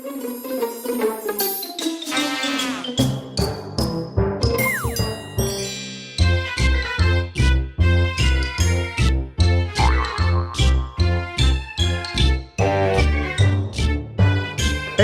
Hey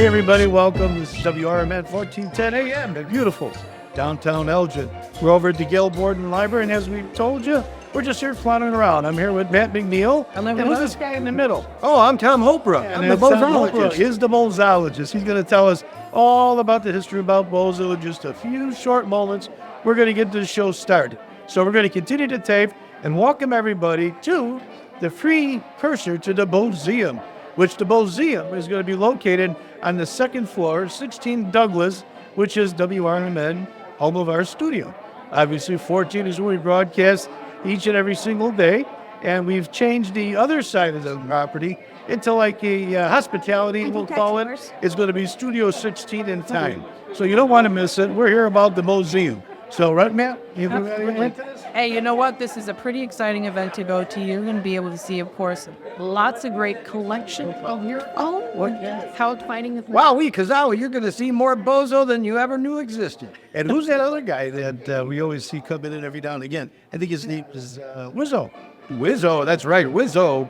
everybody, welcome. This is WRMN 1410 AM in beautiful downtown Elgin. We're over at the Gale, Borden Library, and as we told you, we're just here floundering around. I'm here with Matt McNeil, and who's this guy in the middle? Oh, I'm Tom Hopra. I'm the Bozologist. He's the Bozologist. He's going to tell us all about the history about Bozo in just a few short moments. We're going to get the show started. So we're going to continue to tape and welcome everybody to the free cursor to the Bozeum, which the Bozeum is going to be located on the second floor, 16 Douglas, which is WRMN, home of our studio. Obviously, 14 is where we broadcast each and every single day, and we've changed the other side of the property into like a hospitality, we'll call it. It's going to be Studio 16 in time. So you don't want to miss it. We're here about the Bozeum. So, right, Matt? You Absolutely. Hey, you know what? This is a pretty exciting event to go to. You're going to be able to see, of course, lots of great collections of your own. How exciting is that? Wow, Kazawa, you're going to see more Bozo than you ever knew existed. And who's that other guy that we always see coming in every now and again? I think his name is Wizzo. Wizzo, that's right, Wizzo.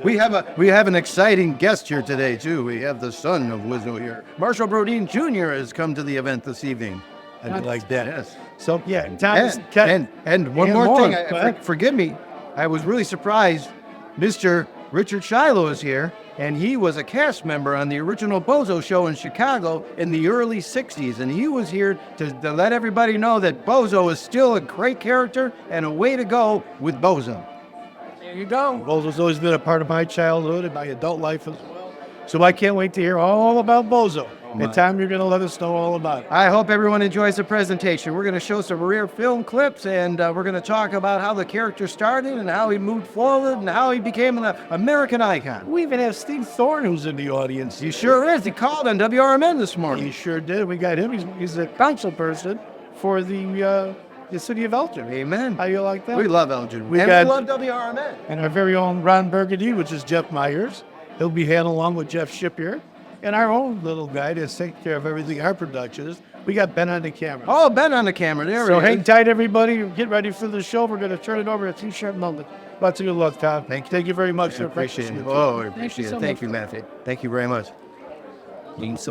We have an exciting guest here today, too. We have the son of Wizzo here. Marshall Brodeen Jr. has come to the event this evening. I like that. Yes. So, yeah. And one more thing. Forgive me. I was really surprised. Mr. Richard Shiloh is here, and he was a cast member on the original Bozo show in Chicago in the early 60s. And he was here to let everybody know that Bozo is still a great character and a way to go with Bozo. There you go. Bozo's always been a part of my childhood and my adult life as well. So I can't wait to hear all about Bozo. And Tom, you're going to let us know all about it. I hope everyone enjoys the presentation. We're going to show some rare film clips, and we're going to talk about how the character started and how he moved forward and how he became an American icon. We even have Steve Thorne, who's in the audience. He sure is. He called on WRMN this morning. He sure did. We got him. He's a council person for the city of Elgin. Amen. How you like that? We love Elgin. We love WRMN. And our very own Ron Burgundy, which is Jeff Myers. He'll be handling along with Jeff Shippier. And our own little guy to take care of everything our production is. We got Ben on the camera. Oh, Ben on the camera. There so we go. hang tight, everybody. Get ready for the show. We're going to turn it over at T-shirt moment. Lots of good luck, Tom. Thank you very much. I appreciate it. Oh, I appreciate it. Thank you, Matthew. Thank you very much. If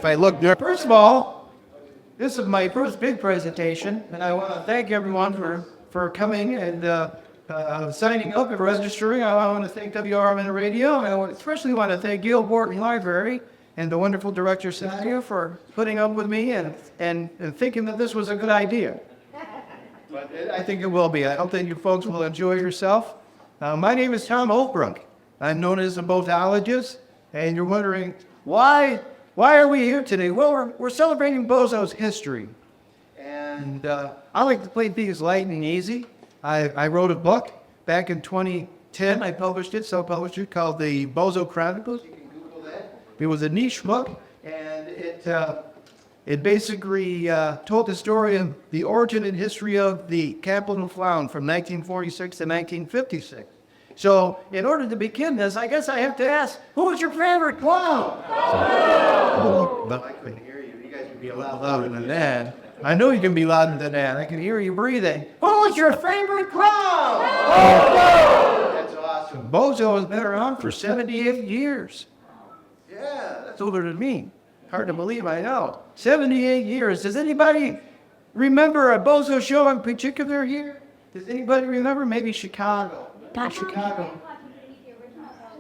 I look there, first of all, this is my first big presentation, and I want to thank everyone for coming and signing up and registering. I want to thank WRMN Radio, and I especially want to thank Gale Borden Library and the wonderful director, Sadia, for putting up with me and thinking that this was a good idea. But I think it will be. I hope that you folks will enjoy yourself. My name is Tom Holbrook. I'm known as a Bozologist, and you're wondering, why are we here today? Well, we're celebrating Bozo's history. And I like to play things light and easy. I wrote a book back in 2010. I published it, self-published it, called The Bozo Chronicles. You can Google that. It was a niche book, and it basically told the story of the origin and history of the Capitol Clown from 1946 to 1956. So, in order to begin this, I guess I have to ask, who was your favorite clown? But I couldn't hear you. You guys would be a lot louder than that. I know you can be louder than that. I can hear you breathing. Who was your favorite clown? Bozo! That's awesome. Bozo has been around for 78 years. Yeah, that's older than me. Hard to believe, I know. 78 years. Does anybody remember a Bozo show in particular here? Does anybody remember? Maybe Chicago. Not Chicago.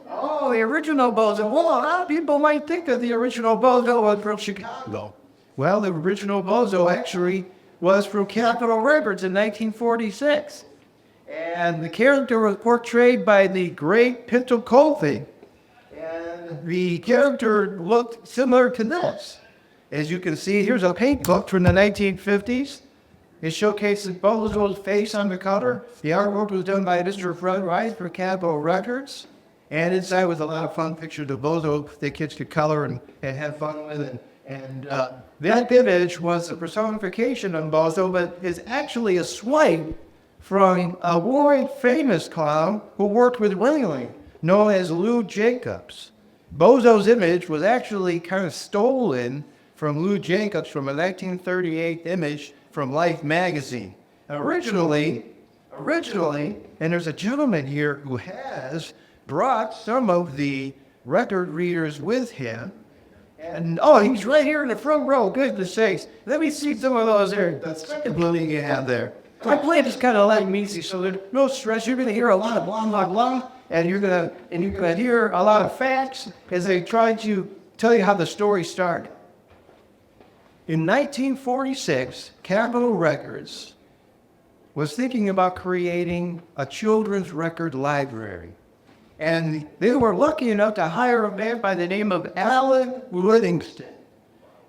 Oh, the original Bozo. Well, a lot of people might think that the original Bozo was from Chicago. Well, the original Bozo actually was from Capitol Records in 1946. And the character was portrayed by the great Pinto Colby. And the character looked similar to this. As you can see, here's a paint book from the 1950s. It showcases Bozo's face on the cover. The artwork was done by Mr. Fred Rice for Capitol Records. And inside was a lot of fun pictures of Bozo that kids could color and have fun with it. And that image was a personification of Bozo, but is actually a swipe from a world famous clown who worked with Ringling, known as Lou Jacobs. Bozo's image was actually kind of stolen from Lou Jacobs from a 1938 image from Life magazine. Originally, and there's a gentleman here who has brought some of the record readers with him. And, oh, he's right here in the front row. Goodness sakes. Let me see some of those there. The second building you have there. My plant is kind of like Measy, so there's no stress. You're going to hear a lot of blah, blah, blah. And you're going to hear a lot of facts as they try to tell you how the story started. In 1946, Capitol Records was thinking about creating a children's record library. And they were lucky enough to hire a man by the name of Alan Livingston.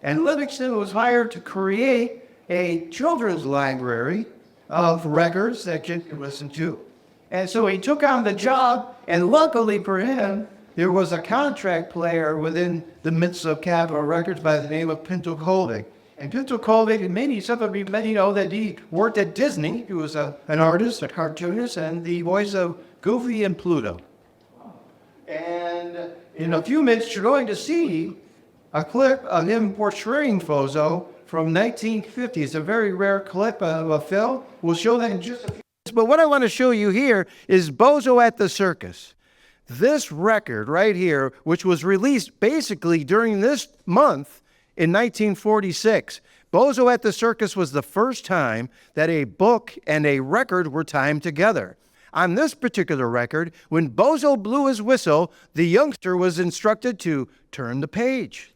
And Livingston was hired to create a children's library of records that kids could listen to. And so he took on the job, and luckily for him, there was a contract player within the midst of Capitol Records by the name of Pinto Colvig. And Pinto Colvig, and many, some of you may know that he worked at Disney. He was an artist, a cartoonist, and the voice of Goofy and Pluto. And in a few minutes, you're going to see a clip of him portraying Bozo from 1950. It's a very rare clip of a film. We'll show that in just a few minutes. But what I want to show you here is Bozo at the Circus. This record right here, which was released basically during this month in 1946, Bozo at the Circus was the first time that a book and a record were timed together. On this particular record, when Bozo blew his whistle, the youngster was instructed to turn the page.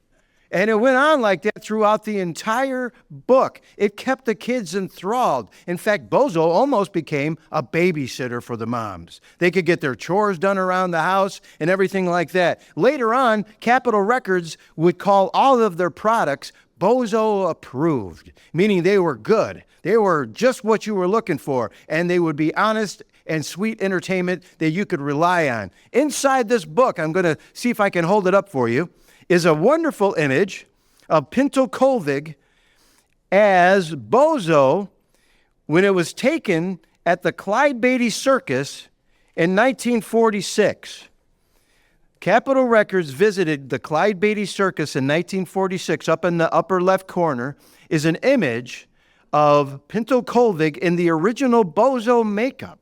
And it went on like that throughout the entire book. It kept the kids enthralled. In fact, Bozo almost became a babysitter for the moms. They could get their chores done around the house and everything like that. Later on, Capitol Records would call all of their products Bozo approved, meaning they were good. They were just what you were looking for, and they would be honest and sweet entertainment that you could rely on. Inside this book, I'm going to see if I can hold it up for you, is a wonderful image of Pinto Colvig as Bozo when it was taken at the Clyde Beatty Circus in 1946. Capitol Records visited the Clyde Beatty Circus in 1946. Up in the upper left corner is an image of Pinto Colvig in the original Bozo makeup.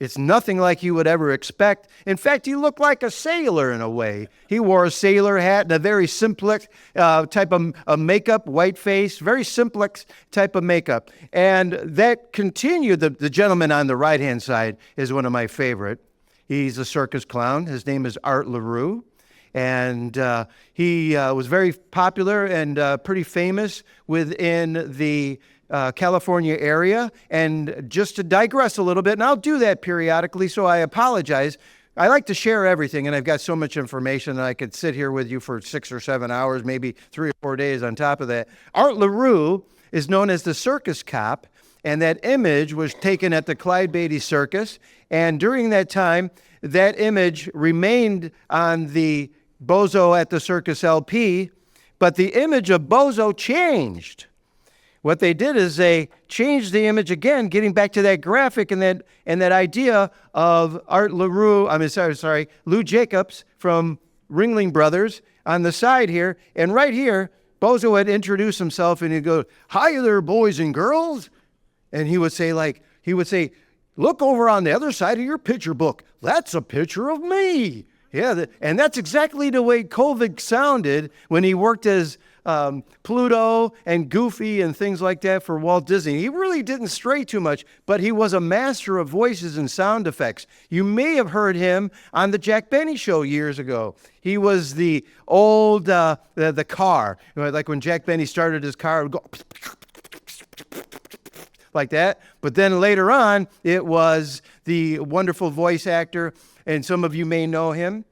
It's nothing like you would ever expect. In fact, he looked like a sailor in a way. He wore a sailor hat and a very simplex type of makeup, white face, very simplex type of makeup. And that continued. The gentleman on the right-hand side is one of my favorite. He's a circus clown. His name is Art LaRue. And he was very popular and pretty famous within the California area. And just to digress a little bit, and I'll do that periodically, so I apologize. I like to share everything, and I've got so much information that I could sit here with you for 6 or 7 hours, maybe 3 or 4 days on top of that. Art LaRue is known as the circus cop, and that image was taken at the Clyde Beatty Circus. And during that time, that image remained on the Bozo at the Circus LP, but the image of Bozo changed. What they did is they changed the image again, getting back to that graphic and that idea of Art LaRue, Lou Jacobs from Ringling Brothers on the side here. And right here, Bozo had introduced himself and he'd go, "Hi there, boys and girls." And he would say, "Look over on the other side of your picture book. That's a picture of me." Yeah, and that's exactly the way Colvig sounded when he worked as Pluto and Goofy and things like that for Walt Disney. He really didn't stray too much, but he was a master of voices and sound effects. You may have heard him on the Jack Benny Show years ago. He was the old, the car, like when Jack Benny started his car, it would go like that. But then later on, it was the wonderful voice actor, and some of you may know him.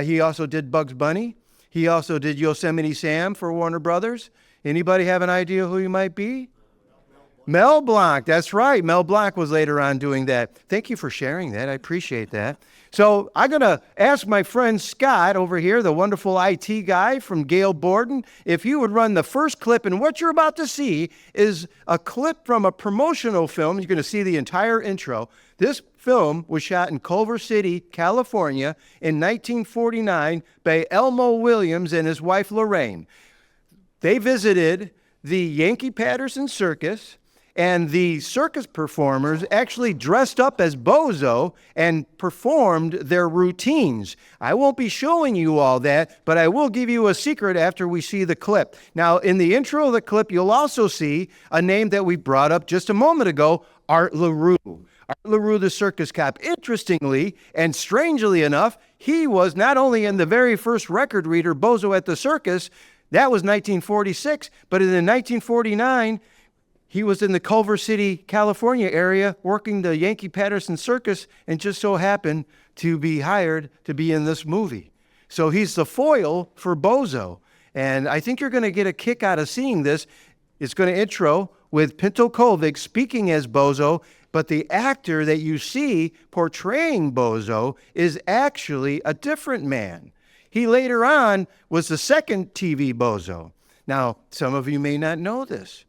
He also did Bugs Bunny. He also did Yosemite Sam for Warner Brothers. Anybody have an idea who he might be? Mel Blanc, that's right. Mel Blanc was later on doing that. Thank you for sharing that. I appreciate that. So I'm going to ask my friend Scott over here, the wonderful IT guy from Gale, Borden, if you would run the first clip. And what you're about to see is a clip from a promotional film. You're going to see the entire intro. This film was shot in Culver City, California in 1949 by Elmo Williams and his wife Lorraine. They visited the Yankee Patterson Circus, and the circus performers actually dressed up as Bozo and performed their routines. I won't be showing you all that, but I will give you a secret after we see the clip. Now, in the intro of the clip, you'll also see a name that we brought up just a moment ago, Art LaRue. Art LaRue, the circus cop. Interestingly and strangely enough, he was not only in the very first record reader, Bozo at the Circus, that was 1946, but in 1949, he was in the Culver City, California area working the Yankee Patterson Circus and just so happened to be hired to be in this movie. So he's the foil for Bozo. And I think you're going to get a kick out of seeing this. It's going to intro with Pinto Colvig speaking as Bozo, but the actor that you see portraying Bozo is actually a different man. He later on was the second TV Bozo. Now, some of you may not know this.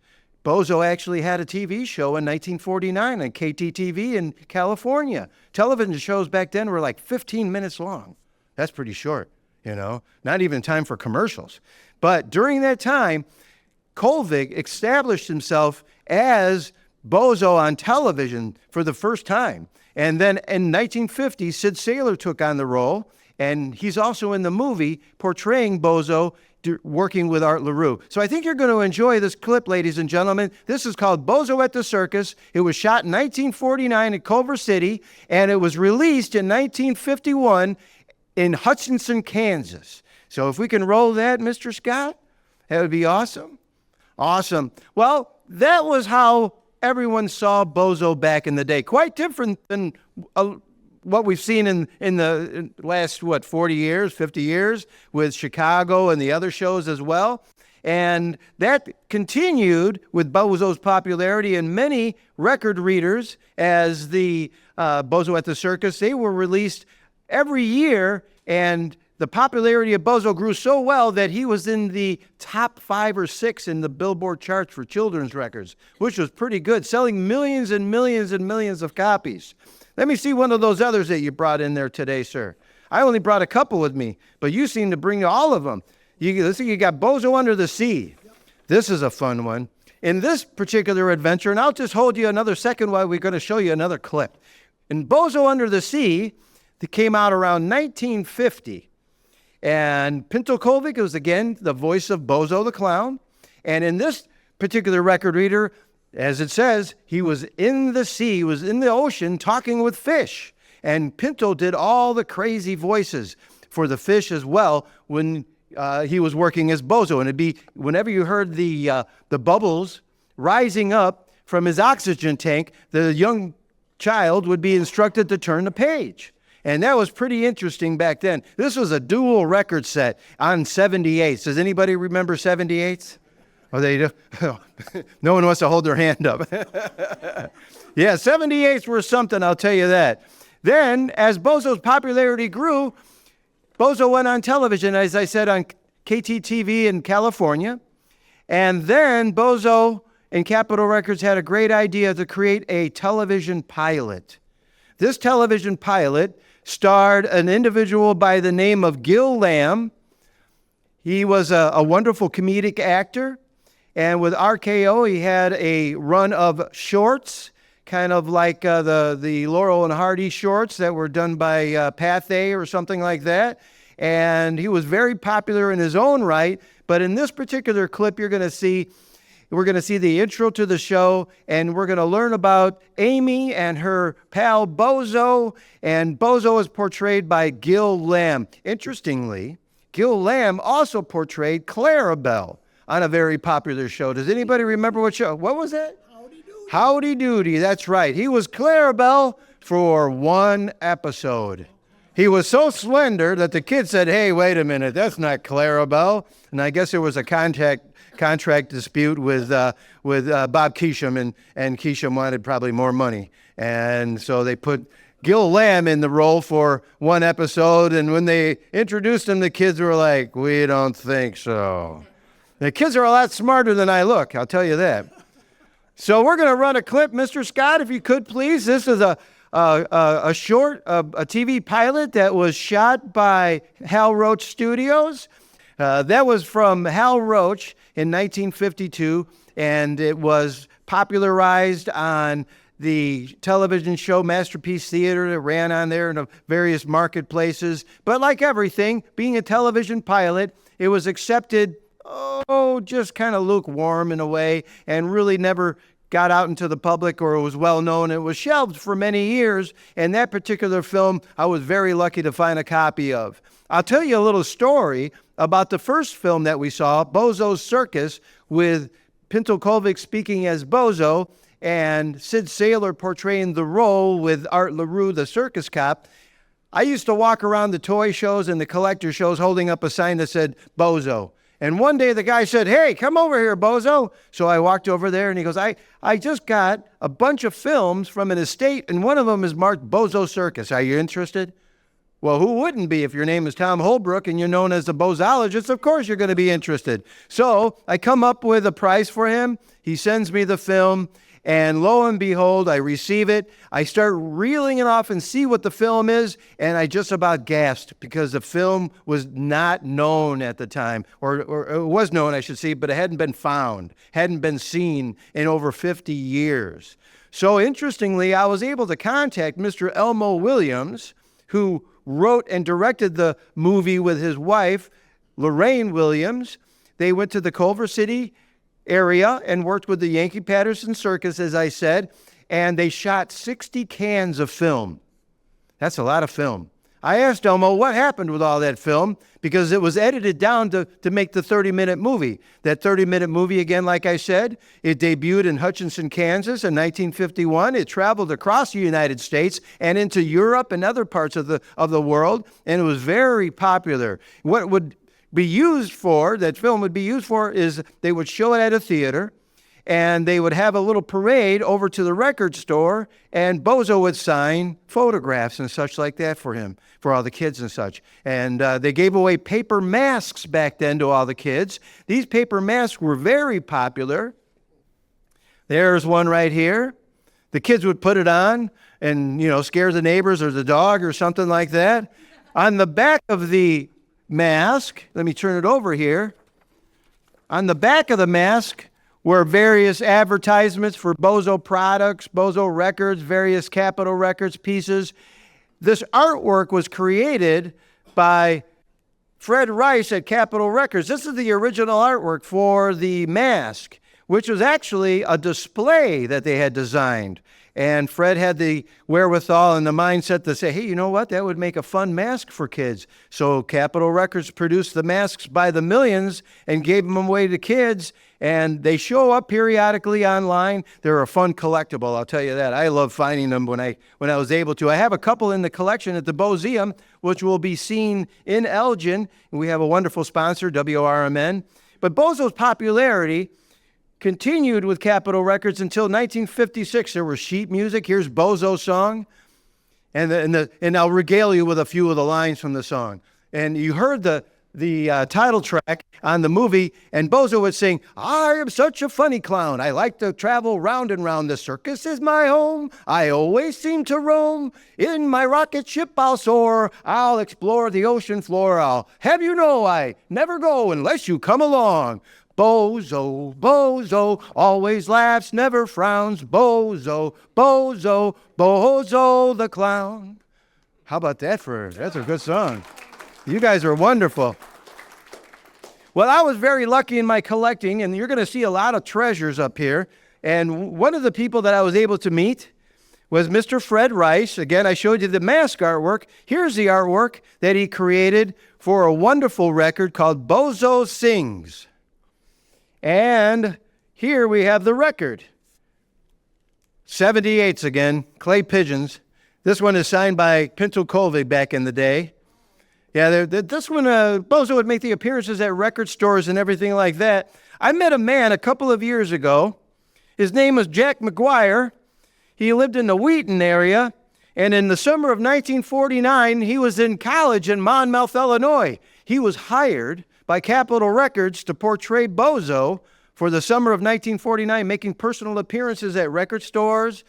Bozo actually had a TV show in 1949 on KTTV in California. Television shows back then were like 15 minutes long. That's pretty short, you know, not even time for commercials. But during that time, Colvig established himself as Bozo on television for the first time. And then in 1950, Sid Saylor took on the role, and he's also in the movie portraying Bozo working with Art LaRue. So I think you're going to enjoy this clip, ladies and gentlemen. This is called Bozo at the Circus. It was shot in 1949 in Culver City, and it was released in 1951 in Hutchinson, Kansas. So if we can roll that, Mr. Scott, that would be awesome. Awesome. Well, that was how everyone saw Bozo back in the day. Quite different than what we've seen in the last, 40 years, 50 years with Chicago and the other shows as well. And that continued with Bozo's popularity, and many record readers, as the Bozo at the Circus, they were released every year, and the popularity of Bozo grew so well that he was in the top 5 or 6 in the Billboard charts for children's records, which was pretty good, selling millions and millions and millions of copies. Let me see one of those others that you brought in there today, sir. I only brought a couple with me, but you seem to bring all of them. Let's see, you got Bozo Under the Sea. This is a fun one. In this particular adventure, and I'll just hold you another second while we're going to show you another clip. In Bozo Under the Sea, that came out around 1950. And Pinto Colvig was, again, the voice of Bozo the Clown. And in this particular record reader, as it says, he was in the sea, he was in the ocean talking with fish. And Pinto did all the crazy voices for the fish as well when he was working as Bozo. And it'd be whenever you heard the bubbles rising up from his oxygen tank, the young child would be instructed to turn the page. And that was pretty interesting back then. This was a dual record set on 78s. Does anybody remember 78s? Oh, they do? No one wants to hold their hand up. Yeah, 78s were something, I'll tell you that. Then, as Bozo's popularity grew, Bozo went on television, as I said, on KTTV in California. And then Bozo and Capitol Records had a great idea to create a television pilot. This television pilot starred an individual by the name of Gale Lamb. He was a wonderful comedic actor. And with RKO, he had a run of shorts, kind of like the Laurel and Hardy shorts that were done by Pathé or something like that. And he was very popular in his own right. But in this particular clip, we're going to see the intro to the show, and we're going to learn about Amy and her pal Bozo. And Bozo is portrayed by Gale Lamb. Interestingly, Gale Lamb also portrayed Clarabelle on a very popular show. Does anybody remember what show? What was that? Howdy Doody. Howdy Doody, that's right. He was Clarabelle for one episode. He was so slender that the kid said, hey, wait a minute, that's not Clarabelle. And I guess there was a contract dispute with Bob Keesham, and Keesham wanted probably more money. And so they put Gale Lamb in the role for one episode, and when they introduced him, the kids were like, we don't think so. The kids are a lot smarter than I look, I'll tell you that. So we're going to run a clip, Mr. Scott, if you could, please. This is a a TV pilot that was shot by Hal Roach Studios. That was from Hal Roach in 1952, and it was popularized on the television show Masterpiece Theater that ran on there in various marketplaces. But like everything, being a television pilot, it was accepted, just kind of lukewarm in a way, and really never got out into the public, or it was well known. It was shelved for many years, and that particular film I was very lucky to find a copy of. I'll tell you a little story about the first film that we saw, Bozo's Circus, with Pinto Colvig speaking as Bozo, and Sid Saylor portraying the role with Art LaRue, the circus cop. I used to walk around the toy shows and the collector shows holding up a sign that said Bozo. And one day the guy said, "Hey, come over here, Bozo." So I walked over there and he goes, I just got a bunch of films from an estate and one of them is marked Bozo Circus. Are you interested? Well, who wouldn't be if your name is Tom Holbrook and you're known as the Bozologist? Of course you're going to be interested. So I come up with a price for him. He sends me the film. And lo and behold, I receive it. I start reeling it off and see what the film is, and I just about gasped because the film was not known at the time, or it was known, I should say, but it hadn't been found, hadn't been seen in over 50 years. So interestingly, I was able to contact Mr. Elmo Williams, who wrote and directed the movie with his wife, Lorraine Williams. They went to the Culver City area and worked with the Yankee Patterson Circus, as I said, and they shot 60 cans of film. That's a lot of film. I asked Elmo what happened with all that film because it was edited down to make the 30-minute movie. That 30-minute movie, again, like I said, it debuted in Hutchinson, Kansas in 1951. It traveled across the United States and into Europe and other parts of the world, and it was very popular. What would be used for, that film would be used for, is they would show it at a theater and they would have a little parade over to the record store and Bozo would sign photographs and such like that for him, for all the kids and such. And they gave away paper masks back then to all the kids. These paper masks were very popular. There's one right here. The kids would put it on and, scare the neighbors or the dog or something like that. On the back of the mask, let me turn it over here. On the back of the mask were various advertisements for Bozo products, Bozo records, various Capitol Records pieces. This artwork was created by Fred Rice at Capitol Records. This is the original artwork for the mask, which was actually a display that they had designed. And Fred had the wherewithal and the mindset to say, hey, you know what? That would make a fun mask for kids. So Capitol Records produced the masks by the millions and gave them away to kids. And they show up periodically online. They're a fun collectible, I'll tell you that. I love finding them when I was able to. I have a couple in the collection at the Bozeum, which will be seen in Elgin. And we have a wonderful sponsor, WRMN. But Bozo's popularity continued with Capitol Records until 1956. There was sheet music. Here's Bozo's song. And I'll regale you with a few of the lines from the song. And you heard the title track on the movie, and Bozo would sing, I am such a funny clown. I like to travel round and round. The circus is my home. I always seem to roam. In my rocket ship I'll soar. I'll explore the ocean floor. I'll have you know I never go unless you come along. Bozo, Bozo, always laughs, never frowns. Bozo, Bozo, Bozo the clown. How about that that's a good song. You guys are wonderful. Well, I was very lucky in my collecting, and you're going to see a lot of treasures up here. And one of the people that I was able to meet was Mr. Fred Rice. Again, I showed you the mask artwork. Here's the artwork that he created for a wonderful record called Bozo Sings. And here we have the record. 78s again, clay pigeons. This one is signed by Pinto Colvig back in the day. Yeah, this one, Bozo would make the appearances at record stores and everything like that. I met a man a couple of years ago. His name was Jack McGuire. He lived in the Wheaton area. And in the summer of 1949, he was in college in Monmouth, Illinois. He was hired by Capitol Records to portray Bozo for the summer of 1949, making personal appearances at record stores,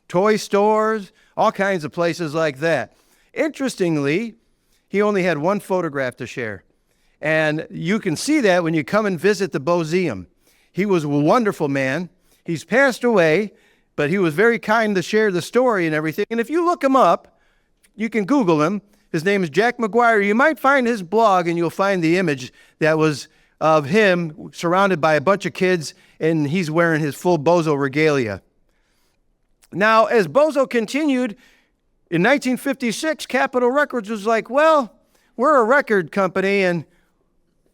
toy stores, all kinds of places like that. Interestingly, he only had one photograph to share. And you can see that when you come and visit the Bozeum. He was a wonderful man. He's passed away, but he was very kind to share the story and everything. And if you look him up, you can Google him. His name is Jack McGuire. You might find his blog, and you'll find the image that was of him surrounded by a bunch of kids, and he's wearing his full Bozo regalia. Now, as Bozo continued, in 1956, Capitol Records was like, well, we're a record company, and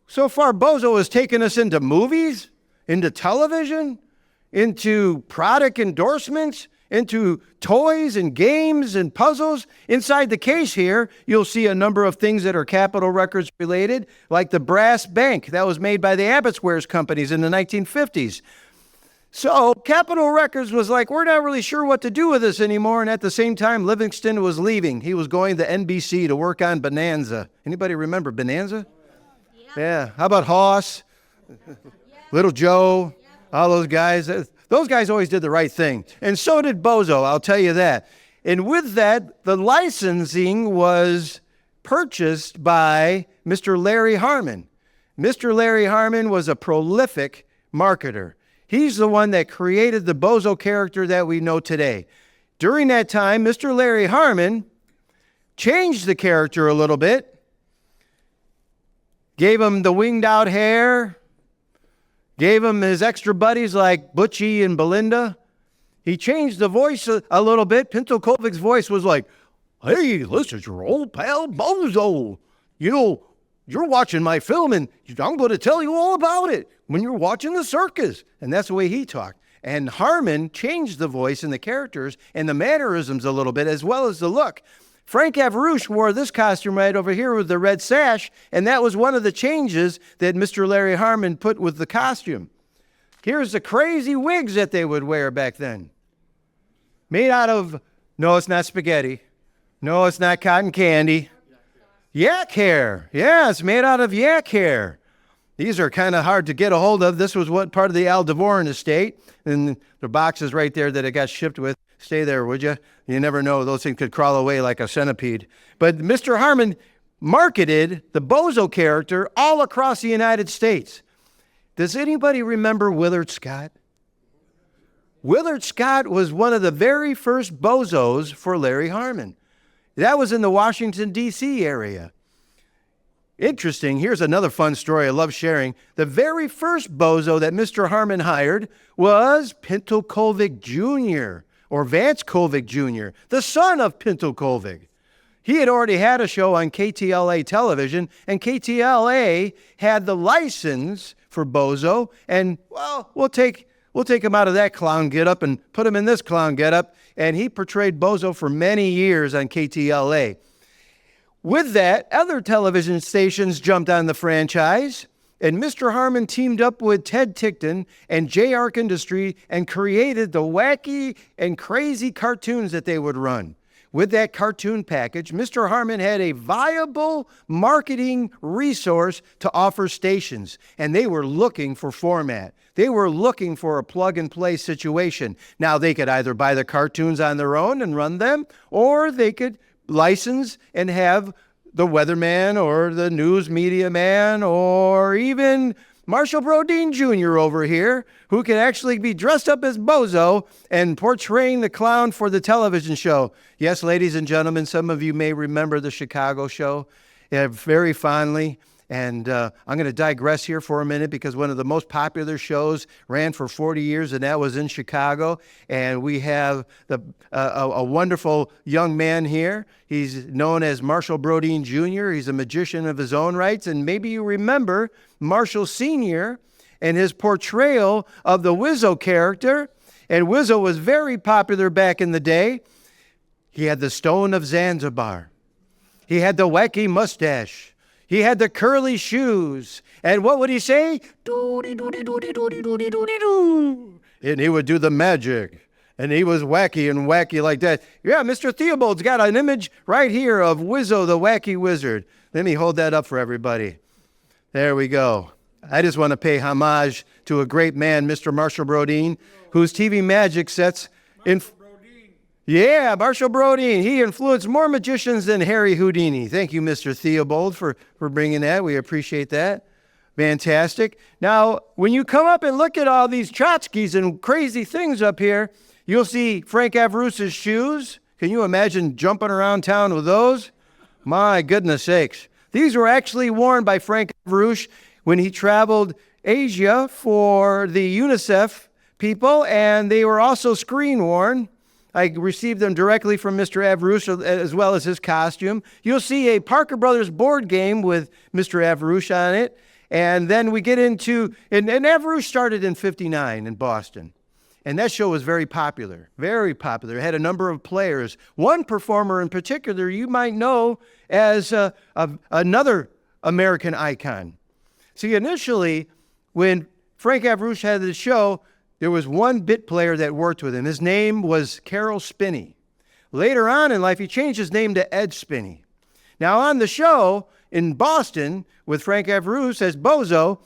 so far Bozo has taken us into movies, into television, into product endorsements, into toys and games and puzzles. Inside the case here, you'll see a number of things that are Capitol Records related, like the brass bank that was made by the Abbotswares companies in the 1950s. So Capitol Records was like, we're not really sure what to do with this anymore. And at the same time, Livingston was leaving. He was going to NBC to work on Bonanza. Anybody remember Bonanza? Yeah. How about Hoss? Little Joe? All those guys. Those guys always did the right thing. And so did Bozo, I'll tell you that. And with that, the licensing was purchased by Mr. Larry Harmon. Mr. Larry Harmon was a prolific marketer. He's the one that created the Bozo character that we know today. During that time, Mr. Larry Harmon changed the character a little bit, gave him the winged out hair, gave him his extra buddies like Butchie and Belinda. He changed the voice a little bit. Pinto Kovic's voice was like, hey, this is your old pal Bozo. You know, you're watching my film, and I'm going to tell you all about it when you're watching the circus. And that's the way he talked. And Harmon changed the voice and the characters and the mannerisms a little bit, as well as the look. Frank Averouche wore this costume right over here with the red sash, and that was one of the changes that Mr. Larry Harmon put with the costume. Here's the crazy wigs that they would wear back then. Made out of, no, it's not spaghetti. No, it's not cotton candy. Yak hair. Yeah, it's made out of yak hair. These are kind of hard to get a hold of. This was what part of the Aldebaran estate. And the boxes right there that it got shipped with. Stay there, would you? You never know. Those things could crawl away like a centipede. But Mr. Harmon marketed the Bozo character all across the United States. Does anybody remember Willard Scott? Willard Scott was one of the very first Bozos for Larry Harmon. That was in the Washington, D.C. area. Interesting. Here's another fun story I love sharing. The very first Bozo that Mr. Harmon hired was Pinto Kovic Jr., or Vance Kovic Jr., the son of Pinto Kovic. He had already had a show on KTLA television, and KTLA had the license for Bozo, and, well, we'll take him out of that clown getup and put him in this clown getup, and he portrayed Bozo for many years on KTLA. With that, other television stations jumped on the franchise, and Mr. Harmon teamed up with Ted Tickton and J-Arc Industry and created the wacky and crazy cartoons that they would run. With that cartoon package, Mr. Harmon had a viable marketing resource to offer stations, and they were looking for format. They were looking for a plug-and-play situation. Now, they could either buy the cartoons on their own and run them, or they could license and have the weatherman or the news media man or even Marshall Brodeen Jr. over here, who could actually be dressed up as Bozo and portraying the clown for the television show. Yes, ladies and gentlemen, some of you may remember the Chicago show very fondly. And I'm going to digress here for a minute because one of the most shows ran for 40 years, and that was in Chicago. And we have a wonderful young man here. He's known as Marshall Brodeen Jr. He's a magician of his own rights. And maybe you remember Marshall Sr. and his portrayal of the Wizzo character. And Wizzo was very popular back in the day. He had the Stone of Zanzibar. He had the wacky mustache. He had the curly shoes. And what would he say? Doody, doody, doody, doody, doody, doody, doo. And he would do the magic. And he was wacky like that. Yeah, Mr. Theobald's got an image right here of Wizzo, the wacky wizard. Let me hold that up for everybody. There we go. I just want to pay homage to a great man, Mr. Marshall Brodeen, whose TV magic sets in... Yeah, Marshall Brodeen. He influenced more magicians than Harry Houdini. Thank you, Mr. Theobald, for bringing that. We appreciate that. Fantastic. Now, when you come up and look at all these tchotchkes and crazy things up here, you'll see Frank Averuce's shoes. Can you imagine jumping around town with those? My goodness sakes. These were actually worn by Frank Averuce when he traveled Asia for the UNICEF people, and they were also screen worn. I received them directly from Mr. Averuce as well as his costume. You'll see a Parker Brothers board game with Mr. Averuce on it. And then we get into, and Averuce started in 59 in Boston. And that show was very popular, very popular. It had a number of players. One performer in particular you might know as another American icon. See, initially, when Frank Averuce had the show, there was one bit player that worked with him. His name was Carol Spinney. Later on in life, he changed his name to Ed Spinney. Now, on the show in Boston with Frank Averuce as Bozo,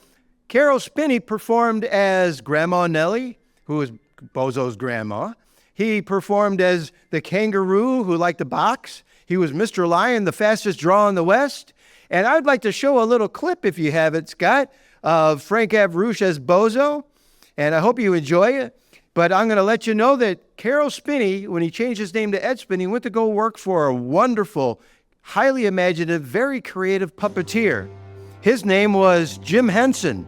Carol Spinney performed as Grandma Nellie, who was Bozo's grandma. He performed as the kangaroo who liked to box. He was Mr. Lion, the fastest draw in the West. And I'd like to show a little clip, if you have it, Scott, of Frank Averuce as Bozo. And I hope you enjoy it. But I'm going to let you know that Carol Spinney, when he changed his name to Ed Spinney, went to go work for a wonderful, highly imaginative, very creative puppeteer. His name was Jim Henson.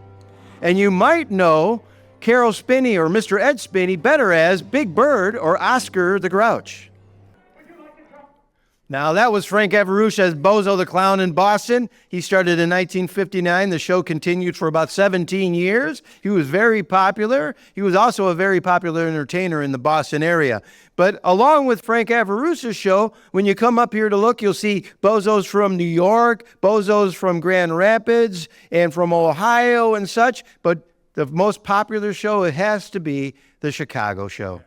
And you might know Carol Spinney or Mr. Ed Spinney better as Big Bird or Oscar the Grouch. Now, that was Frank Averuce as Bozo the Clown in Boston. He started in 1959. The show continued for about 17 years. He was very popular. He was also a very popular entertainer in the Boston area. But along with Frank Averuce's show, when you come up here to look, you'll see Bozos from New York, Bozos from Grand Rapids, and from Ohio and such. But the most popular show, it has to be the Chicago show.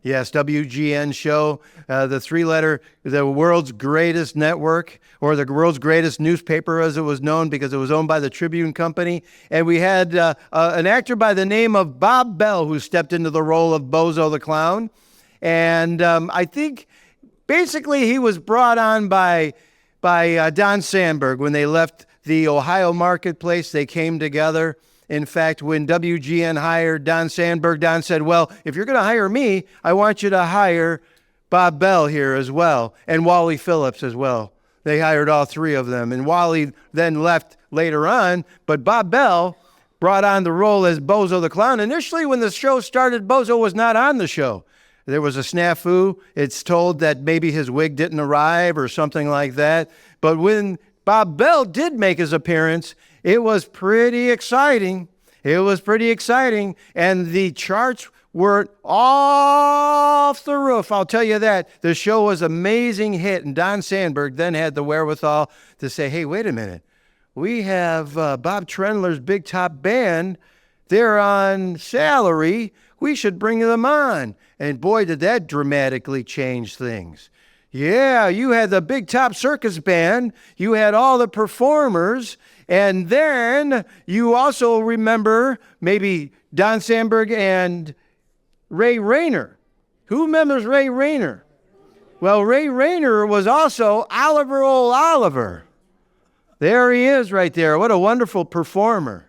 Yes, WGN show, the three-letter, the world's greatest network, or the world's greatest newspaper as it was known because it was owned by the Tribune Company. And we had an actor by the name of Bob Bell who stepped into the role of Bozo the Clown. And I think basically he was brought on by Don Sandberg. When they left the Ohio marketplace, they came together. In fact, when WGN hired Don Sandberg, Don said, well, if you're going to hire me, I want you to hire Bob Bell here as well, and Wally Phillips as well. They hired all three of them, and Wally then left later on, but Bob Bell brought on the role as Bozo the Clown. Initially, when the show started, Bozo was not on the show. There was a snafu. It's told that maybe his wig didn't arrive or something like that. But when Bob Bell did make his appearance, it was pretty exciting. It was pretty exciting. And the charts were off the roof. I'll tell you that. The show was an amazing hit. And Don Sandberg then had the wherewithal to say, hey, wait a minute. We have Bob Trendler's Big Top Band. They're on salary. We should bring them on. And boy, did that dramatically change things. Yeah, you had the Big Top Circus Band. You had all the performers. And then you also remember maybe Don Sandberg and Ray Rayner. Who remembers Ray Rayner? Well, Ray Rayner was also Oliver Oliver. There he is right there. What a wonderful performer.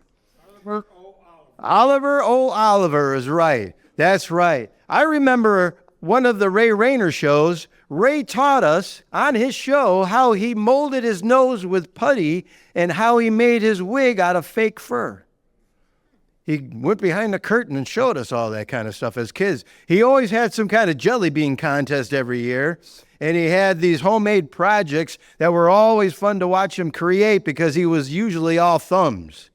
Oliver Oliver is right. That's right. I remember one of the Ray Rayner shows. Ray taught us on his show how he molded his nose with putty and how he made his wig out of fake fur. He went behind the curtain and showed us all that kind of stuff as kids. He always had some kind of jelly bean contest every year, and he had these homemade projects that were always fun to watch him create because he was usually all thumbs.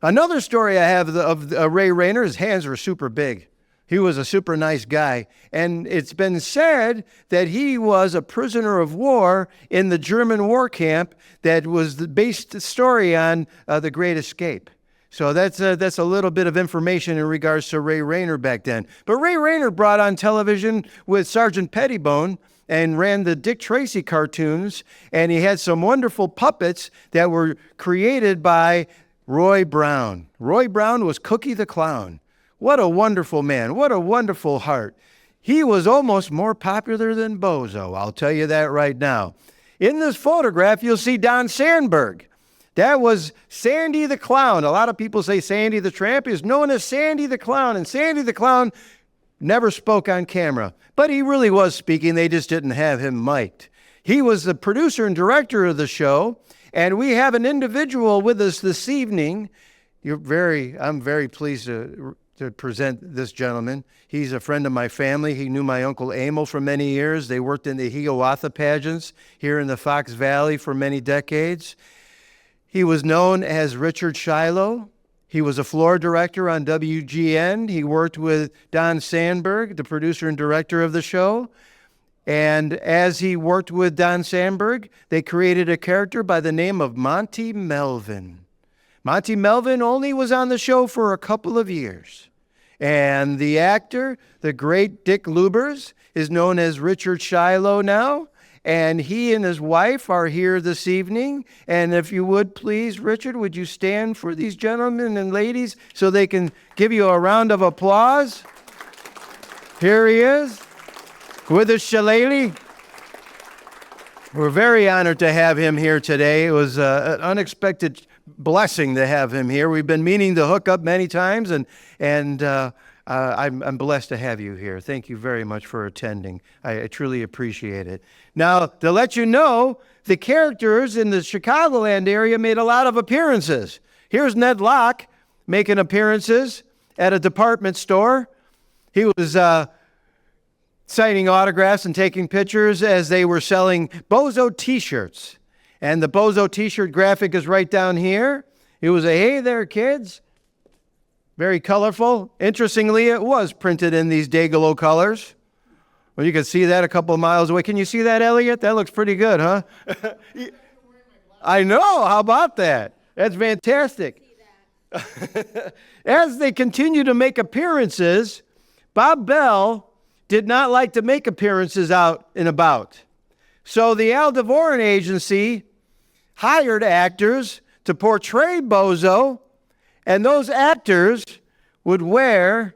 Another story I have of Ray Rayner, his hands were super big. He was a super nice guy. And it's been said that he was a prisoner of war in the German war camp that was based the story on The Great Escape. So that's a little bit of information in regards to Ray Rayner back then. But Ray Rayner brought on television with Sergeant Pettibone and ran the Dick Tracy cartoons. And he had some wonderful puppets that were created by Roy Brown. Roy Brown was Cookie the Clown. What a wonderful man. What a wonderful heart. He was almost more popular than Bozo, I'll tell you that right now. In this photograph, you'll see Don Sandberg. That was Sandy the Clown. A lot of people say Sandy the Tramp. He is known as Sandy the Clown. And Sandy the Clown never spoke on camera. But he really was speaking. They just didn't have him mic'd. He was the producer and director of the show. And we have an individual with us this evening. I'm very pleased to present this gentleman. He's a friend of my family. He knew my Uncle Emil for many years. They worked in the Hiawatha pageants here in the Fox Valley for many decades. He was known as Richard Shiloh. He was a floor director on WGN. He worked with Don Sandberg, the producer and director of the show. And as he worked with Don Sandberg, they created a character by the name of Monty Melvin. Monty Melvin only was on the show for a couple of years. And the actor, the great Dick Lubers, is known as Richard Shiloh now. And he and his wife are here this evening. And if you would please, Richard, would you stand for these gentlemen and ladies so they can give you a round of applause? Here he is with his shillelagh. We're very honored to have him here today. It was an unexpected blessing to have him here. We've been meaning to hook up many times, and I'm blessed to have you here. Thank you very much for attending. I truly appreciate it. Now, to let you know, the characters in the Chicagoland area made a lot of appearances. Here's Ned Locke making appearances at a department store. He was signing autographs and taking pictures as they were selling Bozo t-shirts. And the Bozo t-shirt graphic is right down here. It was a "Hey there, kids." Very colorful. Interestingly, it was printed in these Dayglow colors. Well, you can see that a couple of miles away. Can you see that, Elliot? That looks pretty good, huh? I know. How about that? That's fantastic. As they continue to make appearances, Bob Bell did not like to make appearances out and about. So the Al DeVoren Agency hired actors to portray Bozo, and those actors would wear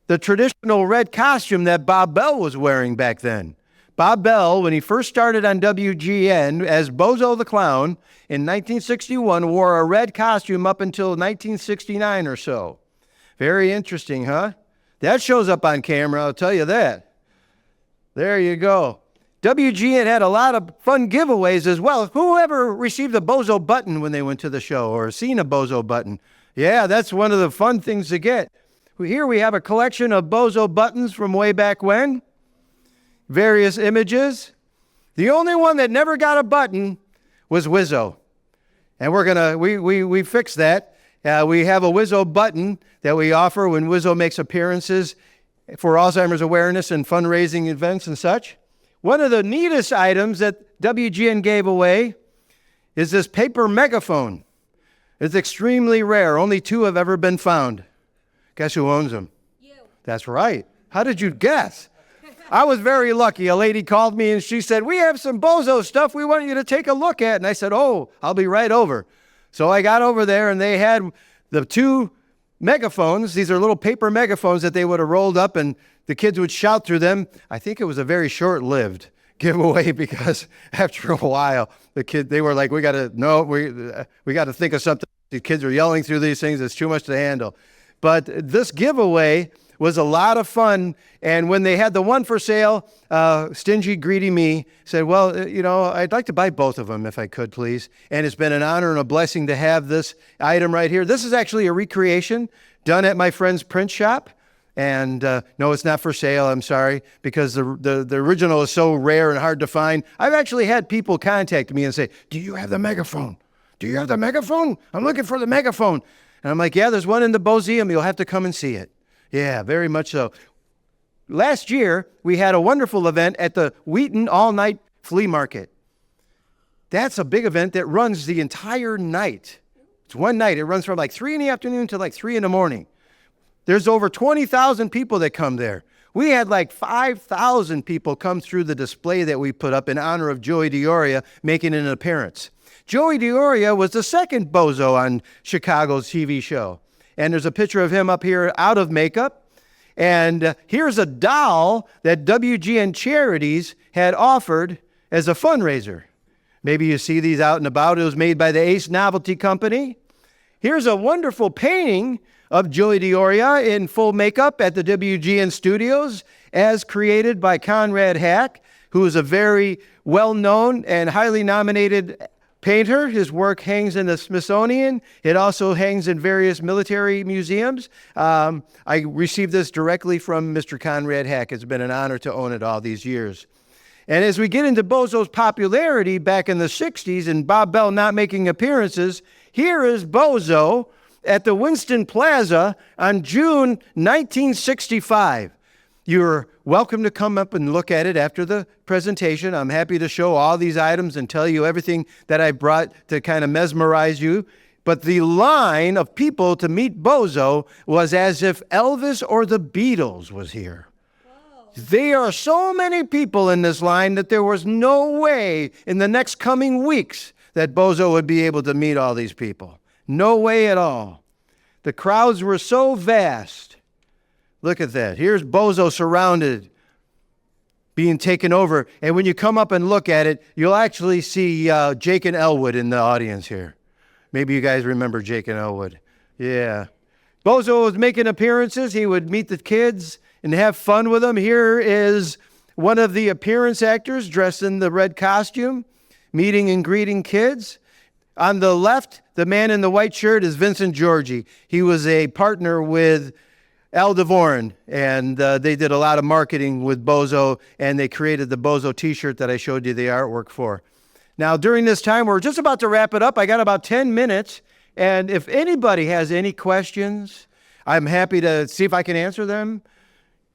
the traditional red costume that Bob Bell was wearing back then. Bob Bell, when he first started on WGN as Bozo the Clown in 1961, wore a red costume up until 1969 or so. Very interesting, huh? That shows up on camera, I'll tell you that. There you go. WGN had a lot of fun giveaways as well. Whoever received a Bozo button when they went to the show or seen a Bozo button? Yeah, that's one of the fun things to get. Here we have a collection of Bozo buttons from way back when. Various images. The only one that never got a button was Wizzo. And we fixed that. We have a Wizzo button that we offer when Wizzo makes appearances for Alzheimer's awareness and fundraising events and such. One of the neatest items that WGN gave away is this paper megaphone. It's extremely rare. Only 2 have ever been found. Guess who owns them? You. That's right. How did you guess? I was very lucky. A lady called me and she said, "We have some Bozo stuff we want you to take a look at." And I said, "Oh, I'll be right over." So I got over there and they had the 2 megaphones. These are little paper megaphones that they would have rolled up and the kids would shout through them. I think it was a very short-lived giveaway because after a while, they were like, we got to think of something. The kids are yelling through these things. It's too much to handle. But this giveaway was a lot of fun. And when they had the one for sale, stingy, greedy me said, "Well, I'd like to buy both of them if I could, please." And it's been an honor and a blessing to have this item right here. This is actually a recreation done at my friend's print shop. And no, it's not for sale, I'm sorry, because the original is so rare and hard to find. I've actually had people contact me and say, "Do you have the megaphone? Do you have the megaphone? I'm looking for the megaphone." And I'm like, "Yeah, there's one in the Bozeum. You'll have to come and see it." Yeah, very much so. Last year, we had a wonderful event at the Wheaton All-Night Flea Market. That's a big event that runs the entire night. It's one night. It runs from like 3 in the afternoon to like 3 in the morning. There's over 20,000 people that come there. We had like 5,000 people come through the display that we put up in honor of Joey Dioria making an appearance. Joey Dioria was the second Bozo on Chicago's TV show. And there's a picture of him up here out of makeup. And here's a doll that WGN Charities had offered as a fundraiser. Maybe you see these out and about. It was made by the Ace Novelty Company. Here's a wonderful painting of Joey Dioria in full makeup at the WGN studios, as created by Conrad Hack, who is a very well-known and highly nominated painter. His work hangs in the Smithsonian. It also hangs in various military museums. I received this directly from Mr. Conrad Hack. It's been an honor to own it all these years. And as we get into Bozo's popularity back in the 60s and Bob Bell not making appearances, here is Bozo at the Winston Plaza on June 1965. You're welcome to come up and look at it after the presentation. I'm happy to show all these items and tell you everything that I brought to kind of mesmerize you. But the line of people to meet Bozo was as if Elvis or the Beatles was here. There are so many people in this line that there was no way in the next coming weeks that Bozo would be able to meet all these people. No way at all. The crowds were so vast. Look at that. Here's Bozo surrounded, being taken over. And when you come up and look at it, you'll actually see Jake and Elwood in the audience here. Maybe you guys remember Jake and Elwood. Yeah. Bozo was making appearances. He would meet the kids and have fun with them. Here is one of the appearance actors dressed in the red costume, meeting and greeting kids. On the left, the man in the white shirt is Vincent Georgi. He was a partner with Al DeVoren, and they did a lot of marketing with Bozo, and they created the Bozo t-shirt that I showed you the artwork for. Now, during this time, we're just about to wrap it up. I got about 10 minutes, and if anybody has any questions, I'm happy to see if I can answer them.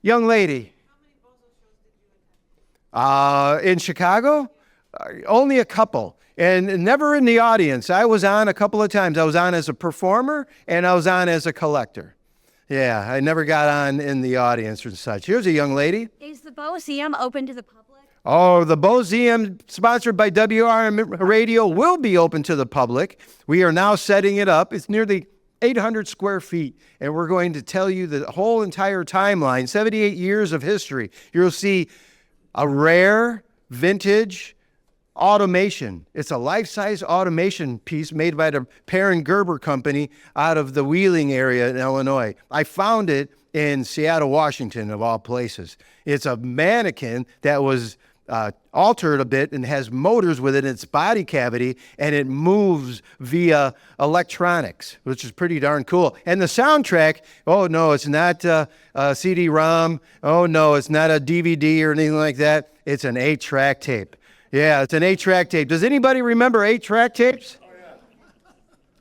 Young lady. How many Bozo shows did you attend? In Chicago? Only a couple, and never in the audience. I was on a couple of times. I was on as a performer, and I was on as a collector. Yeah, I never got on in the audience or such. Here's a young lady. Is the Bozeum open to the public? Oh, the Bozeum, sponsored by WRMN Radio, will be open to the public. We are now setting it up. It's nearly 800 square feet, and we're going to tell you the whole entire timeline, 78 years of history. You'll see a rare, vintage automation. It's a life-size automation piece made by the Perrin Gerber Company out of the Wheeling area in Illinois. I found it in Seattle, Washington, of all places. It's a mannequin that was altered a bit and has motors within its body cavity, and it moves via electronics, which is pretty darn cool. And the soundtrack, oh no, it's not a CD-ROM. Oh no, it's not a DVD or anything like that. It's an 8-track tape. Yeah, it's an 8-track tape. Does anybody remember 8-track tapes? Oh, yeah.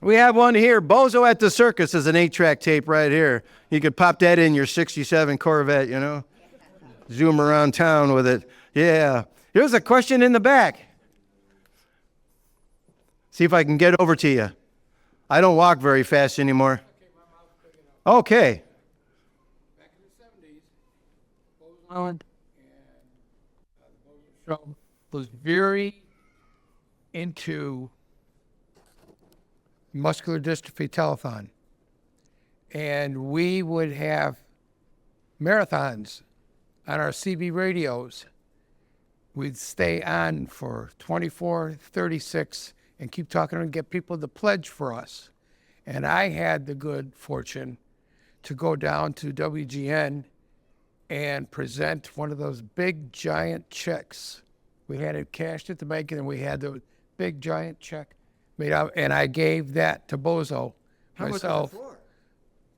We have one here. Bozo at the Circus is an 8-track tape right here. You could pop that in your 67 Corvette, you know? Zoom around town with it. Yeah. Here's a question in the back. See if I can get over to you. I don't walk very fast anymore. Okay. Back in the 70s, Bozo and the Bozo show was very into muscular dystrophy telethon. And we would have marathons on our CB radios. We'd stay on for 24, 36 and keep talking and get people to pledge for us. And I had the good fortune to go down to WGN and present one of those big giant checks. We had it cashed at the bank, and we had the big giant check made out, and I gave that to Bozo myself. How much was it for?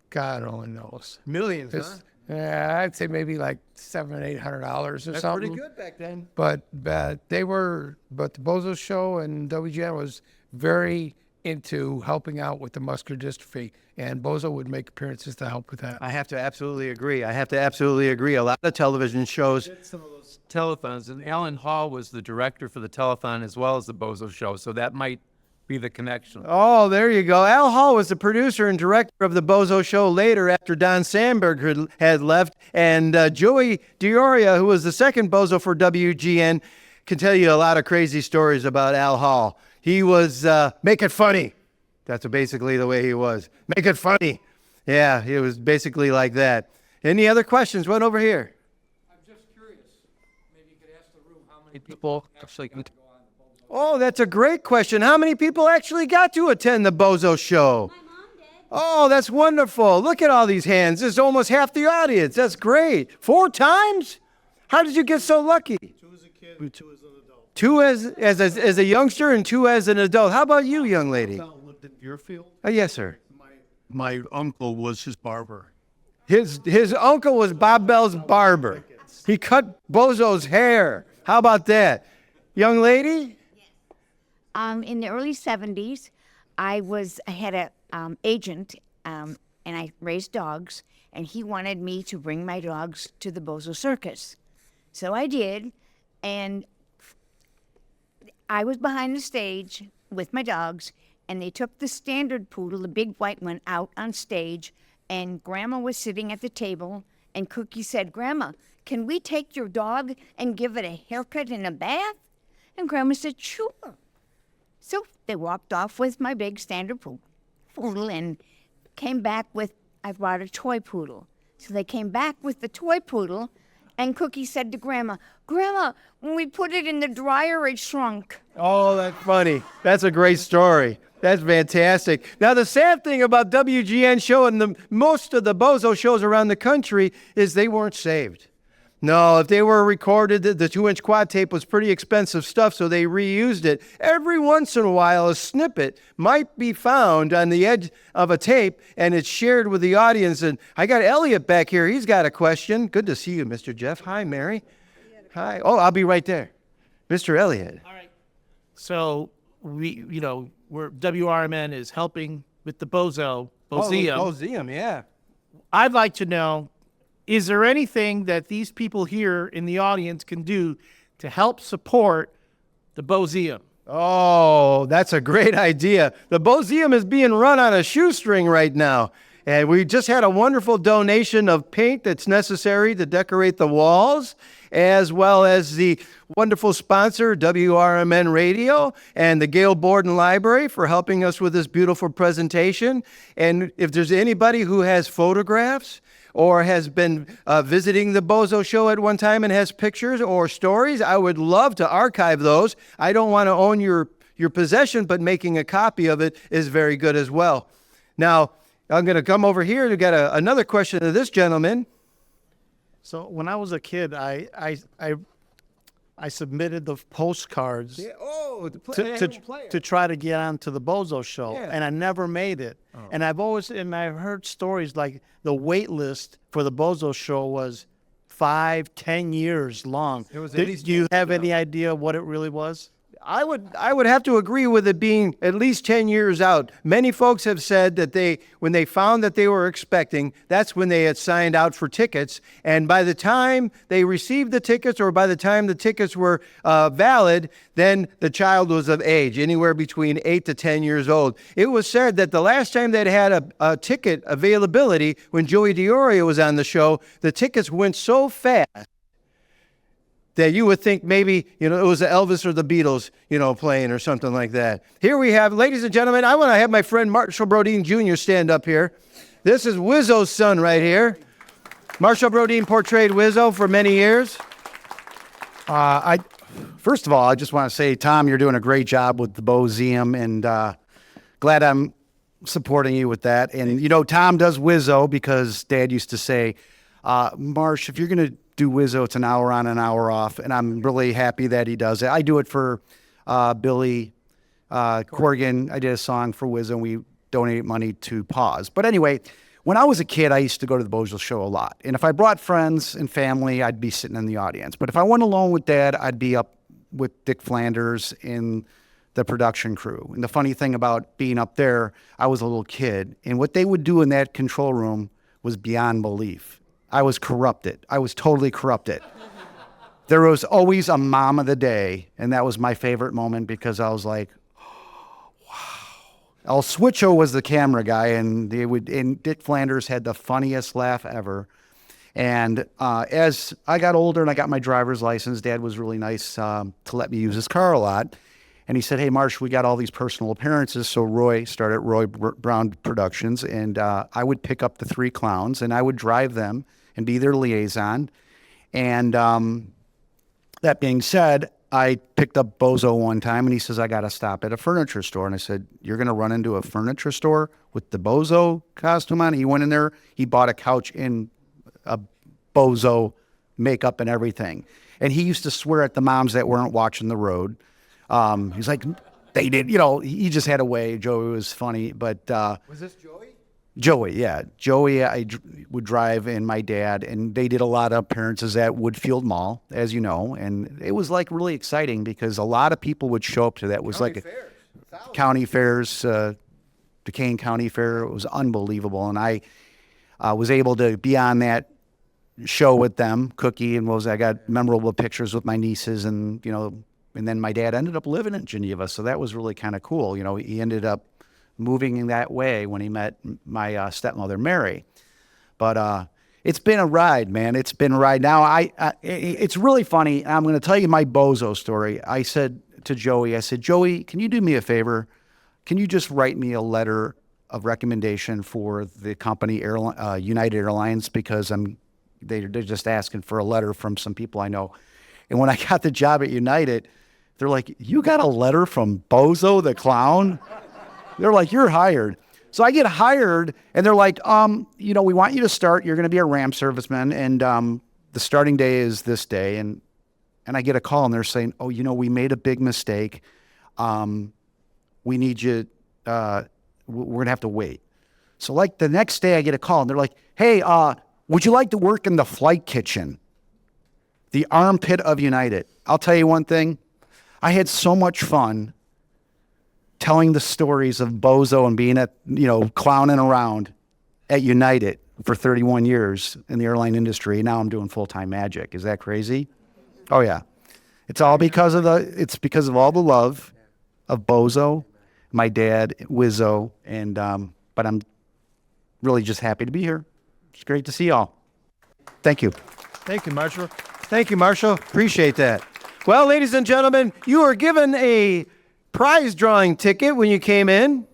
God only knows. Millions, huh? Yeah, I'd say maybe like $700, $800 or something. That's pretty good back then. But the Bozo show and WGN was very into helping out with the muscular dystrophy, and Bozo would make appearances to help with that. I have to absolutely agree. A lot of television shows. Did some of those telethons, and Alan Hall was the director for the telethon as well as the Bozo show, so that might be the connection. Oh, there you go. Al Hall was the producer and director of the Bozo show later after Don Sandberg had left, and Joey Dioria, who was the second Bozo for WGN, can tell you a lot of crazy stories about Al Hall. He was make it funny. That's basically the way he was. Make it funny. Yeah, he was basically like that. Any other questions? One over here. I'm just curious. Maybe you could ask the room how many People actually. Oh, that's a great question. How many people actually got to attend the Bozo show? My mom did. Oh, that's wonderful. Look at all these hands. This is almost half the audience. That's great. 4 times? How did you get so lucky? 2 as a kid, 2 as an adult. 2 as a youngster and 2 as an adult. How about you, young lady? Lived in Deerfield. Yes, sir. My uncle was his barber. His uncle was Bob Bell's barber. He cut Bozo's hair. How about that? Young lady? In the early 70s, I had a agent, and I raised dogs, and he wanted me to bring my dogs to the Bozo Circus. So I did, and I was behind the stage with my dogs, and they took the standard poodle, the big white one, out on stage, and Grandma was sitting at the table, and Cookie said, "Grandma, can we take your dog and give it a haircut and a bath?" And Grandma said, "Sure." So they walked off with my big standard poodle and came back with, I brought a toy poodle. So they came back with the toy poodle, and Cookie said to Grandma, "Grandma, when we put it in the dryer, it shrunk." Oh, that's funny. That's a great story. That's fantastic. Now, the sad thing about WGN show and most of the Bozo shows around the country is they weren't saved. No, if they were recorded, the 2-inch quad tape was pretty expensive stuff, so they reused it. Every once in a while, a snippet might be found on the edge of a tape, and it's shared with the audience. And I got Elliot back here. He's got a question. Good to see you, Mr. Jeff. Hi, Mary. Hi. Oh, I'll be right there. Mr. Elliot. All right. So we're WRMN is helping with the Bozeum. Bozeum, yeah. I'd like to know, is there anything that these people here in the audience can do to help support the Bozeum? Oh, that's a great idea. The Bozeum is being run on a shoestring right now. And we just had a wonderful donation of paint that's necessary to decorate the walls, as well as the wonderful sponsor, WRMN Radio, and the Gale Borden Library for helping us with this beautiful presentation. And if there's anybody who has photographs or has been visiting the Bozo show at one time and has pictures or stories, I would love to archive those. I don't want to own your possession, but making a copy of it is very good as well. Now, I'm going to come over here to get another question to this gentleman. So when I was a kid, I submitted the postcards to try to get onto the Bozo show, and I never made it. And I've heard stories like the wait list for the Bozo show was 5-10 years long. Do you have any idea what it really was? I would have to agree with it being at least 10 years out. Many folks have said that when they found that they were expecting, that's when they had signed out for tickets. And by the time they received the tickets, or by the time the tickets were valid, then the child was of age, anywhere between 8 to 10 years old. It was said that the last time they'd had a ticket availability, when Joey DiOrio was on the show, the tickets went so fast that you would think maybe, it was Elvis or the Beatles, playing or something like that. Here we have, ladies and gentlemen, I want to have my friend Marshall Brodeen Jr. stand up here. This is Wizzo's son right here. Marshall Brodeen portrayed Wizzo for many years. First of all, I just want to say, Tom, you're doing a great job with the Bozeum, and glad I'm supporting you with that. And, Tom does Wizzo because Dad used to say, Marsh, if you're going to do Wizzo, it's an hour on, an hour off, and I'm really happy that he does it. I do it for Billy Corgan. I did a song for Wizzo, and we donate money to Pause. But anyway, when I was a kid, I used to go to the Bozo show a lot. And if I brought friends and family, I'd be sitting in the audience. But if I went alone with Dad, I'd be up with Dick Flanders in the production crew. And the funny thing about being up there, I was a little kid, and what they would do in that control room was beyond belief. I was corrupted. I was totally corrupted. There was always a mom of the day, and that was my favorite moment because I was like, oh, wow. El Switcho was the camera guy, and Dick Flanders had the funniest laugh ever. And as I got older and I got my driver's license, Dad was really nice to let me use his car a lot. And he said, hey, Marsh, we got all these personal appearances. So Roy started Roy Brown Productions, and I would pick up the 3 clowns, and I would drive them and be their liaison. And that being said, I picked up Bozo one time, and he says, I got to stop at a furniture store. And I said, you're going to run into a furniture store with the Bozo costume on? He went in there. He bought a couch in a Bozo makeup and everything. And he used to swear at the moms that weren't watching the road. He's like, they did, he just had a way. Joey was funny. But Was this Joey? Joey, yeah. Joey, would drive, and my dad, and they did a lot of appearances at Woodfield Mall, as you know, and it was like really exciting because a lot of people would show up to that. It was county fairs, Duquesne County Fair. It was unbelievable, and I was able to be on that show with them, Cookie, and I got memorable pictures with my nieces, and and then my dad ended up living in Geneva, so that was really kind of cool. He ended up moving in that way when he met my stepmother, Mary. But it's been a ride, man. It's been a ride. Now, it's really funny. I'm going to tell you my Bozo story. I said to Joey, Joey, can you do me a favor? Can you just write me a letter of recommendation for the company, United Airlines, because they're just asking for a letter from some people I know. And when I got the job at United, they're like, you got a letter from Bozo the Clown? They're like, you're hired. So I get hired, and they're like, we want you to start. You're going to be a RAM serviceman, and the starting day is this day. And I get a call, and they're saying, oh, we made a big mistake. We need you. We're going to have to wait. So like the next day, I get a call, and they're like, hey, would you like to work in the flight kitchen? The armpit of United. I'll tell you one thing. I had so much fun telling the stories of Bozo and being clowning around at United for 31 years in the airline industry. Now I'm doing full-time magic. Is that crazy? Oh yeah. It's all because of all the love of Bozo, my dad, Wizzo, and but I'm really just happy to be here. It's great to see y'all. Thank you. Thank you, Marshall. Thank you, Marshall. Appreciate that. Well, ladies and gentlemen, you were given a prize drawing ticket when you came in.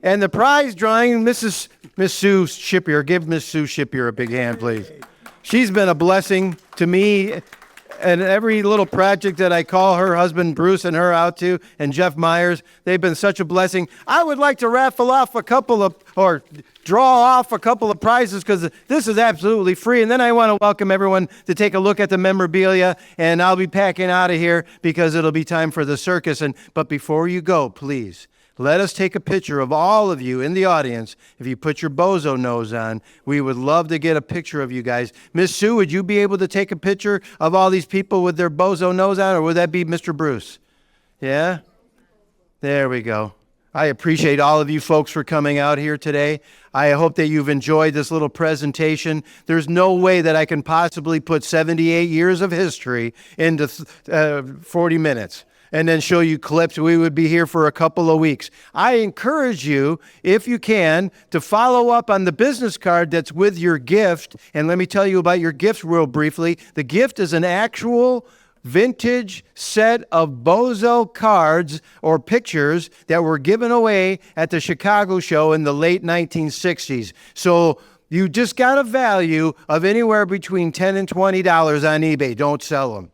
And the prize drawing, Miss Sue Shippier. Give Miss Sue Shippier a big hand, please. She's been a blessing to me and every little project that I call her husband Bruce and her out to, and Jeff Myers. They've been such a blessing. I would like to raffle off draw off a couple of prizes because this is absolutely free. And then I want to welcome everyone to take a look at the memorabilia, and I'll be packing out of here because it'll be time for the circus. But before you go, please, let us take a picture of all of you in the audience. If you put your Bozo nose on, we would love to get a picture of you guys. Miss Sue, would you be able to take a picture of all these people with their Bozo nose on, or would that be Mr. Bruce? Yeah? There we go. I appreciate all of you folks for coming out here today. I hope that you've enjoyed this little presentation. There's no way that I can possibly put 78 years of history into 40 minutes. And then show you clips. We would be here for a couple of weeks. I encourage you, if you can, to follow up on the business card that's with your gift. And let me tell you about your gift real briefly. The gift is an actual vintage set of Bozo cards or pictures that were given away at the Chicago show in the late 1960s. So you just got a value of anywhere between $10 and $20 on eBay. Don't sell them.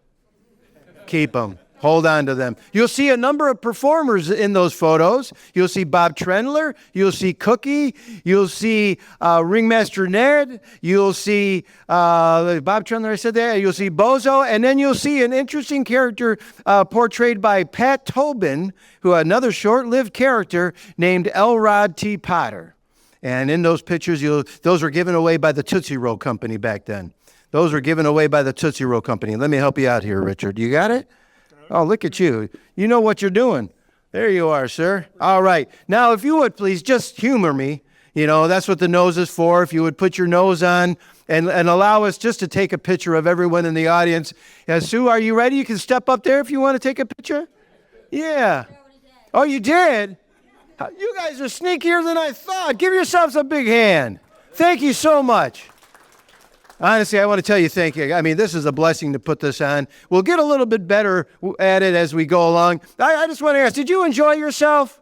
Keep them. Hold on to them. You'll see a number of performers in those photos. You'll see Bob Trendler. You'll see Cookie. You'll see Ringmaster Ned. You'll see Bob Trendler, I said that. You'll see Bozo. And then you'll see an interesting character portrayed by Pat Tobin, another short-lived character named Elrod T. Potter. And in those pictures, those were given away by the Tootsie Roll Company back then. Those were given away by the Tootsie Roll Company. Let me help you out here, Richard. You got it? Oh, look at you. You know what you're doing. There you are, sir. All right. Now, if you would please just humor me. That's what the nose is for. If you would put your nose on and allow us just to take a picture of everyone in the audience. Sue, are you ready? You can step up there if you want to take a picture. Yeah. Oh, you did? You guys are sneakier than I thought. Give yourselves a big hand. Thank you so much. Honestly, I want to tell you thank you. I mean, this is a blessing to put this on. We'll get a little bit better at it as we go along. I just want to ask, did you enjoy yourself?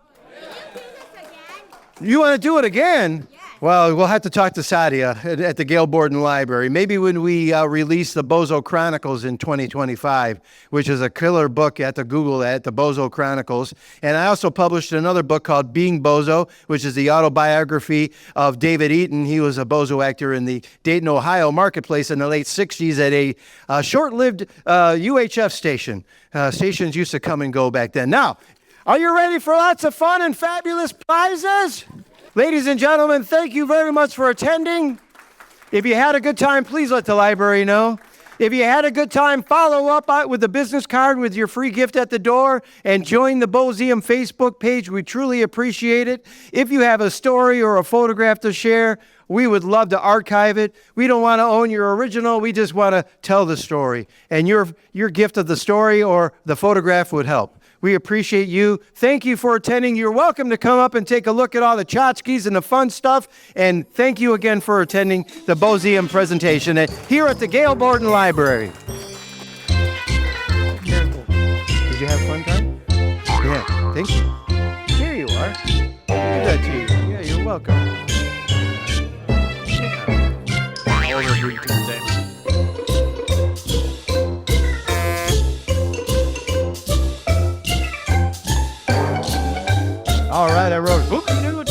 You want to do it again? Yes. Well, we'll have to talk to Sadia at the Gale Borden Library. Maybe when we release the Bozo Chronicles in 2025, which is a killer book. You have to Google that, the Bozo Chronicles. And I also published another book called Being Bozo, which is the autobiography of David Eaton. He was a Bozo actor in the Dayton, Ohio marketplace in the late 60s at a short-lived UHF station. Stations used to come and go back then. Now, are you ready for lots of fun and fabulous prizes? Ladies and gentlemen, thank you very much for attending. If you had a good time, please let the library know. If you had a good time, follow up with a business card with your free gift at the door and join the Bozeum Facebook page. We truly appreciate it. If you have a story or a photograph to share, we would love to archive it. We don't want to own your original. We just want to tell the story. And your gift of the story or the photograph would help. We appreciate you. Thank you for attending. You're welcome to come up and take a look at all the tchotchkes and the fun stuff. And thank you again for attending the Bozeum presentation here at the Gale Borden Library. Did you have fun time? Yeah, thank you. Here you are. Give that to you. Yeah, you're welcome. All right, I wrote.